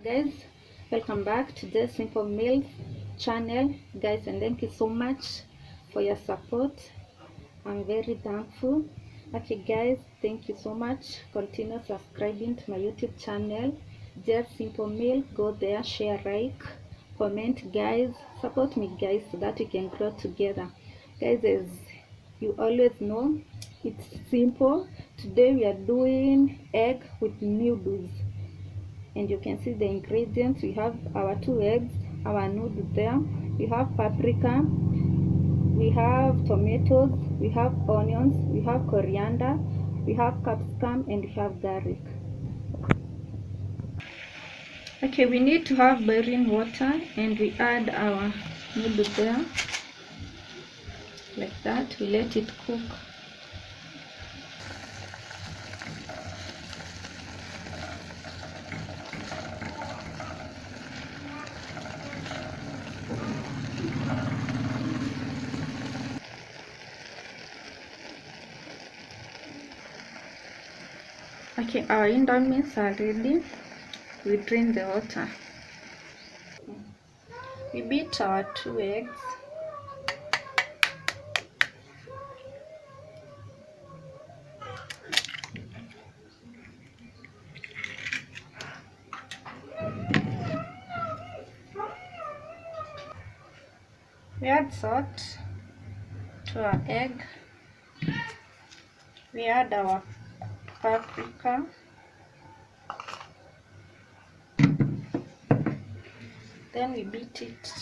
Guys, welcome back to the Simple Meals channel, guys, and thank you so much for your support. I'm very thankful. Okay guys, thank you so much. Continue subscribing to my YouTube channel, just Simple Meal. Go there, share, like, comment, guys. Support me, guys, so that we can grow together. Guys, as you always know, it's simple. Today we are doing egg with noodles, and you can see the ingredients. We have our 2 eggs, our noodles there, we have paprika, we have tomatoes, we have onions, we have coriander, we have capsicum, and we have garlic. Okay, we need to have boiling water, and we add our noodles there like that. We let it cook. Okay, our indomie are ready. We drain the water. We beat our 2 eggs. We add salt to our egg. We add our paprika. Then we beat it.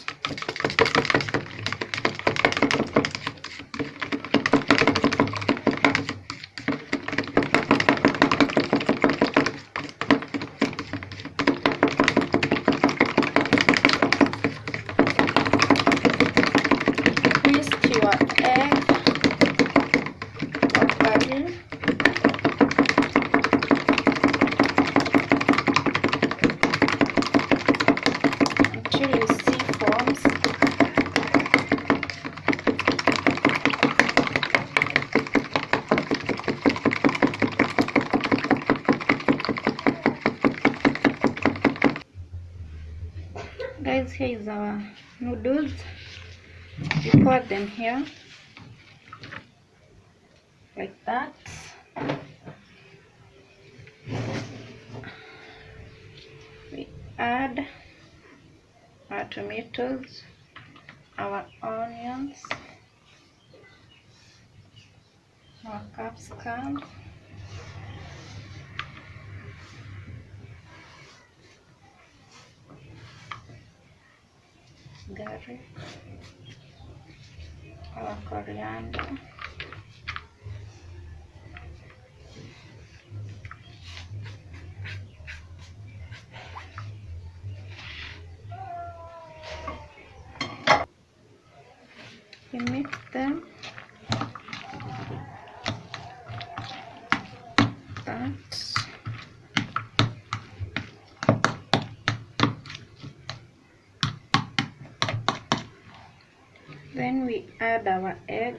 Twist your egg properly. Until you see foams. Guys, here is our noodles. We pour them here like that. We add our tomatoes, our onions, our capsicum, garlic, our coriander, we mix them. Then we add our egg.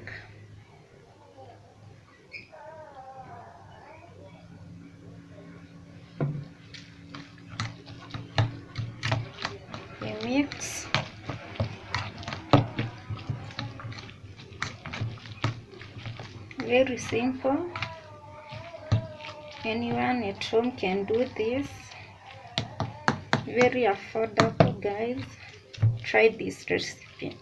We mix. Very simple. Anyone at home can do this. Very affordable, guys. Try this recipe.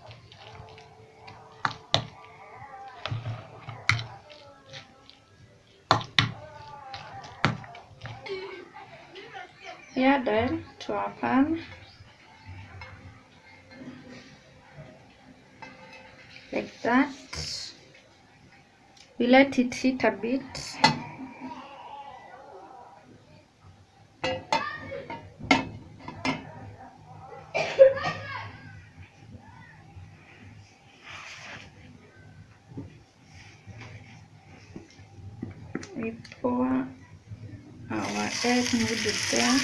We add oil to our pan like that. We let it heat a bit. We pour our egg noodles there.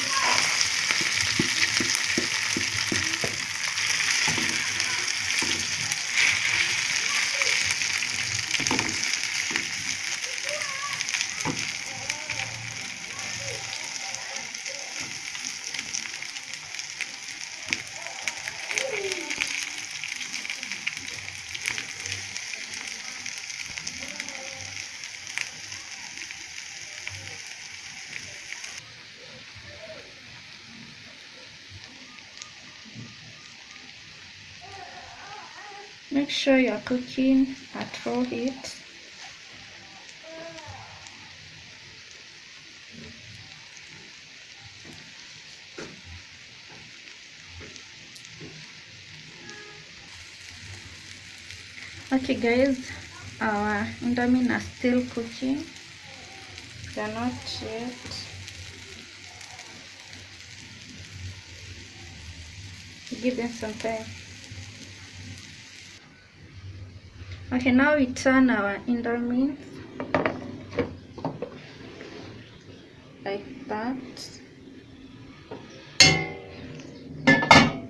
Make sure you are cooking at low heat. Okay guys, our indomie are still cooking. They are not yet. Give them some time. Okay, now we turn our indomie like that.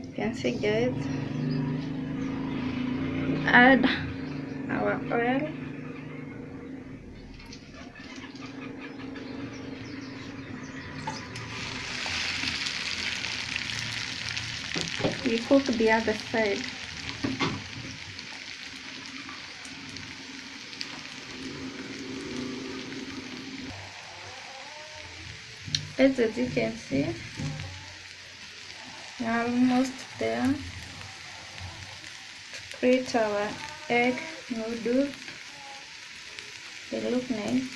You can see guys, add our oil. We cook the other side. As you can see, we are almost there to create our egg noodles. They look nice,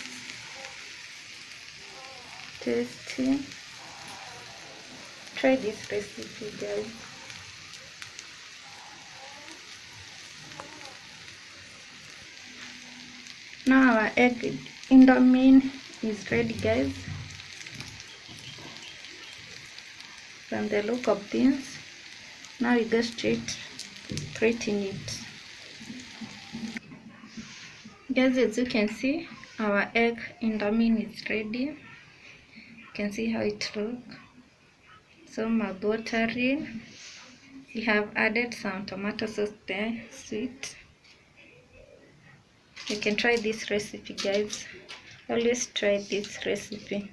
tasty. Try this recipe guys. Now our egg indomie is ready guys. From the look of things, now we go straight in it. Guys, as you can see, our egg indomie is ready. You can see how it looks. So mouth-watering. We have added some tomato sauce there, sweet. You can try this recipe guys. Always try this recipe.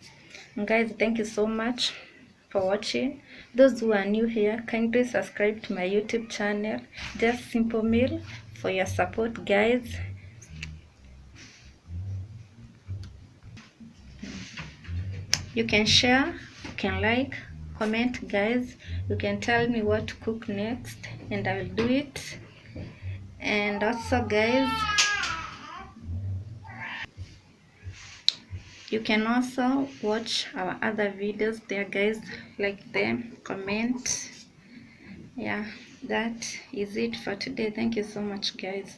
And guys, thank you so much for watching. Those who are new here, kindly subscribe to my YouTube channel, Just Simple Meal, for your support guys. You can share, you can like, comment guys. You can tell me what to cook next and I will do it. And also guys, you can also watch our other videos there guys, like them, comment. Yeah, that is it for today. Thank you so much guys.